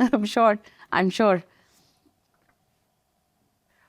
I'm sure.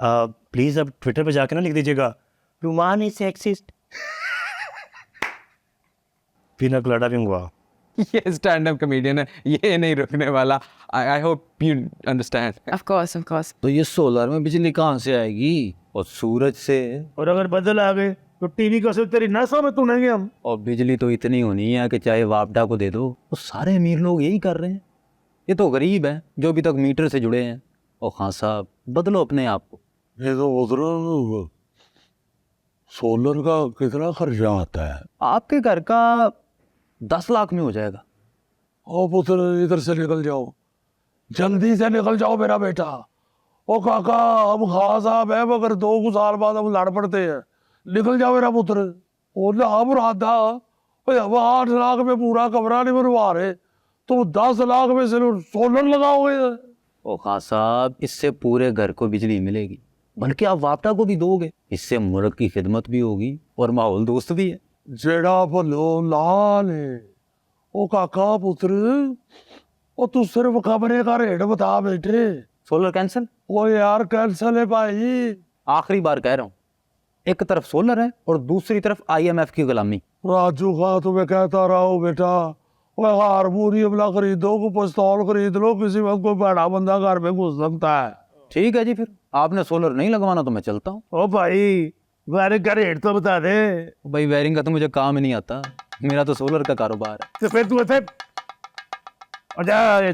Please अब Twitter पे जाके ना लिख दीजिएगा रुमान इज सेक्सिस्ट पीना कलाडा भी मंगवा। ये स्टैंड अप कॉमेडियन है, ये नहीं रुकने वाला। I hope you understand. Of course, of course. तो ये सोलर में बिजली कहाँ से आएगी? और सूरज से। और अगर बदल आ गए तो टीवी को सिर्फ तेरी नसों में तुनेंगे हम। और बिजली तो इतनी होनी है कि चाहे वापडा को दे दो, वो सारे अमीर लोग यही कर रहे हैं। ये तो गरीब हैं जो अभी तक मीटर से जुड़े हैं। और खान साहब बदलो अपने आप को। ये तो उधर सोलर का कितना खर्चा आता है? आपके घर का 10 लाख में हो जाएगा। ओ पुत्र इधर से निकल जाओ, जल्दी से निकल जाओ मेरा बेटा। ओ काका हम खास साहब है मगर 2 साल बाद हम लड़ पड़ते हैं, निकल जाओ मेरा पुत्र। ओ ना मुरादा हम 8 लाख में पूरा कमरा नहीं बनवा रहे, तुम 10 लाख में सिर्फ सोलर लगाओगे। ओ खान साहब इससे पूरे घर को बिजली मिलेगी, बल्कि आप वापडा को भी दोगे। इससे मुल्क की खिदमत भी होगी और माहौल दोस्त भी है। जेड़ा भलो लाल है। ओ काका पुत्र ओ तू सिर्फ कमरे का रेट बता बेटे। Solar cancel? ओ यार कैंसल है भाई। आखिरी बार कह रहा हूँ, एक तरफ सोलर है और दूसरी तरफ IMF की गुलामी। राजू खा तुम्हें कहता रहा हूँ बेटा, वो हारमोनियम ना खरीदो, को पिस्तौल खरीद लो, किसी वक्त कोई बड़ा बंदा घर में घुस सकता है। ठीक है जी, फिर आपने सोलर नहीं लगवाना तो मैं चलता हूँ। ओ भाई वायरिंग का रेट तो बता दे। भाई वायरिंग का तो मुझे काम ही नहीं आता, मेरा तो सोलर का कारोबार है। तो फिर तू ऐसे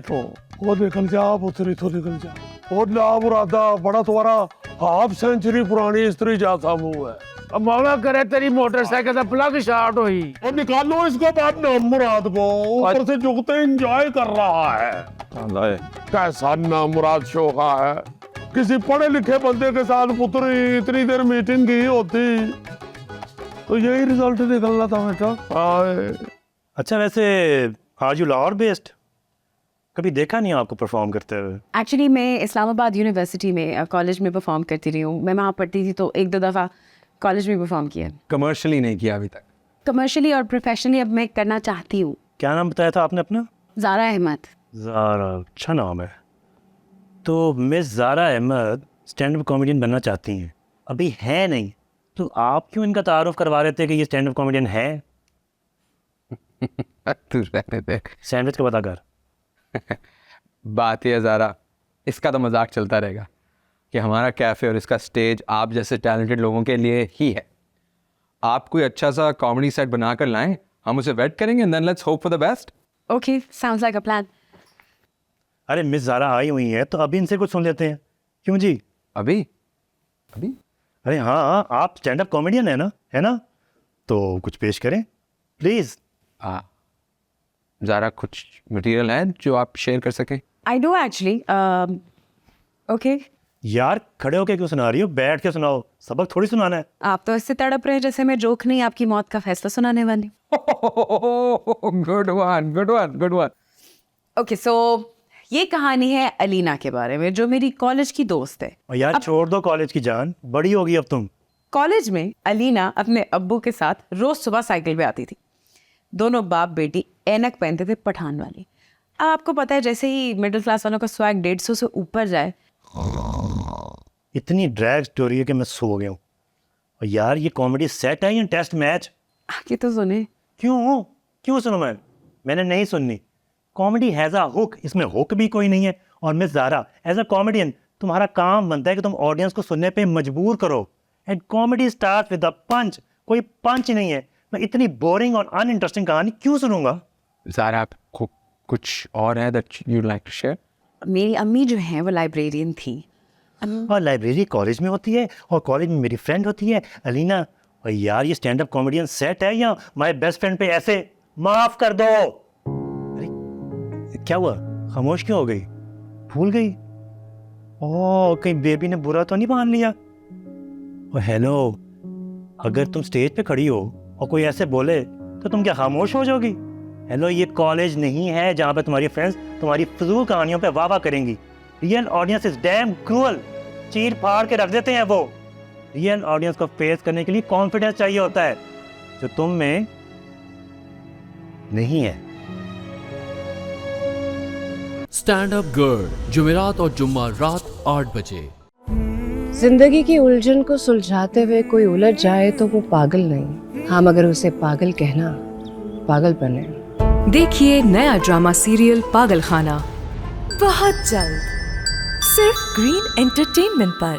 तो वो निकल जा पुत्र, तो निकल जा। वो ना मुरादा बड़ा तुम्हारा हाफ सेंचुरी पुरानी स्त्री जैसा मुंह है। अब मौला करे तेरी मोटरसाइकिल का प्लग शॉर्ट हुई। और निकालो इसको बाद ना मुराद को, ऊपर से झुकते एंजॉय कर रहा है। कैसा ना मुराद शोखा है, किसी पढ़े लिखे बंदे के साथ पुत्र इतनी देर मीटिंग की होती तो यही रिजल्ट निकलना था बेटा। अच्छा वैसे आर यू लाहौर बेस्ड? कभी देखा नहीं आपको परफॉर्म करते हुए। एक्चुअली मैं इस्लामाबाद यूनिवर्सिटी में कॉलेज में परफॉर्म करती रही हूँ। मैं वहाँ पढ़ती थी तो 1-2 दफ़ा कॉलेज में परफॉर्म किया। कमर्शियली नहीं किया अभी तक। कमर्शियली और प्रोफेशनली अब मैं करना चाहती हूँ। क्या नाम बताया था आपने अपना? ज़ारा अहमद। ज़ारा, अच्छा नाम है। तो Miss Zara Ahmed stand up comedian बनना चाहती हैं, अभी है नहीं, तो आप क्यों इनका तारुफ करवा रहे थे कि ये स्टैंड अप कॉमेडियन है? तू रहने दे। सैंडविच का पता कर। बात ये है ज़ारा, इसका तो मजाक चलता रहेगा कि हमारा कैफ़े और इसका स्टेज आप जैसे टैलेंटेड लोगों के लिए ही है। आप कोई अच्छा सा कॉमेडी सेट बना कर लाएं, हम उसे वेट करेंगे and then let's hope for the best. Okay, sounds like a plan. अरे मिस ज़ारा आई हुई हैं तो अभी इनसे कुछ सुन लेते हैं। क्यों जी? अभी अरे हाँ, आप स्टैंड अप कॉमेडियन है ना? तो कुछ पेश करें प्लीज़। ज़ारा कुछ मटेरियल है जो आप शेयर कर सकें? I do actually. ओके। यार खड़े होके क्यों सुना रही हो, बैठ के सुनाओ, सबक थोड़ी सुनाना है। आप तो इससे तड़प रहे हैं जैसे मैं जोक नहीं आपकी मौत का फैसला सुनाने वाली। Good one. ओके, सो ये कहानी है अलीना के बारे में जो मेरी कॉलेज की दोस्त है। और यार छोड़ दो कॉलेज की जान, बड़ी होगी अब तुम। कॉलेज में अलीना अपने अब्बू के साथ रोज सुबह साइकिल पे आती थी। दोनों बाप बेटी ऐनक पहनते थे पठान वाली। अब आपको पता है जैसे ही मिडिल क्लास वालों का स्वैग 150 से ऊपर जाए। इतनी ड्रैग स्टोरी है कि मैं सो गया हूँ। और यार ये कॉमेडी सेट है या टेस्ट मैच? आगे तो सुने। क्यों सुनो? मैंने नहीं सुननी। कॉमेडी हैज़ अ हुक, इसमें हुक भी कोई नहीं है। और Miss Zara as a comedian तुम्हारा काम बनता है कि तुम ऑडियंस को सुनने पे मजबूर करो। And comedy start with a punch, कोई पंच नहीं है। मैं इतनी बोरिंग और अनइंटरेस्टिंग कहानी क्यों सुनूंगा? ज़ारा आपको कुछ और है that you like to share? मेरी अम्मी जो है वो लाइब्रेरियन थी। और लाइब्रेरी कॉलेज में होती है और कॉलेज में मेरी फ्रेंड होती है अलीना। और यार ये स्टैंड अप कॉमेडियन सेट है या माय बेस्ट फ्रेंड पे ऐसे माफ कर दो। अरे क्या हुआ, खामोश क्यों हो गई? भूल गई? ओह कहीं बेबी ने बुरा तो नहीं मान लिया? ओ हेलो, अगर तुम स्टेज पे खड़ी हो और कोई ऐसे बोले तो तुम क्या खामोश हो जाओगी? हेलो, ये कॉलेज नहीं है जहाँ पे तुम्हारी फ्रेंड्स तुम्हारी फजूल कहानियों पे वाह करेंगी। Real audience is damn cruel, चीर फाड़ के रख देते हैं वो। रियल ऑडियंस को फेस करने के लिए कॉन्फिडेंस चाहिए होता है जो तुम में नहीं है। स्टैंड अप गर्ल जुमेरात और जुम्मा रात 8 बजे जिंदगी की उलझन को सुलझाते हुए कोई उलझ जाए तो वो पागल नहीं, हाँ मगर उसे पागल कहना पागलपन है। देखिए नया ड्रामा सीरियल पागल खाना बहुत जल्द सिर्फ ग्रीन एंटरटेनमेंट पर।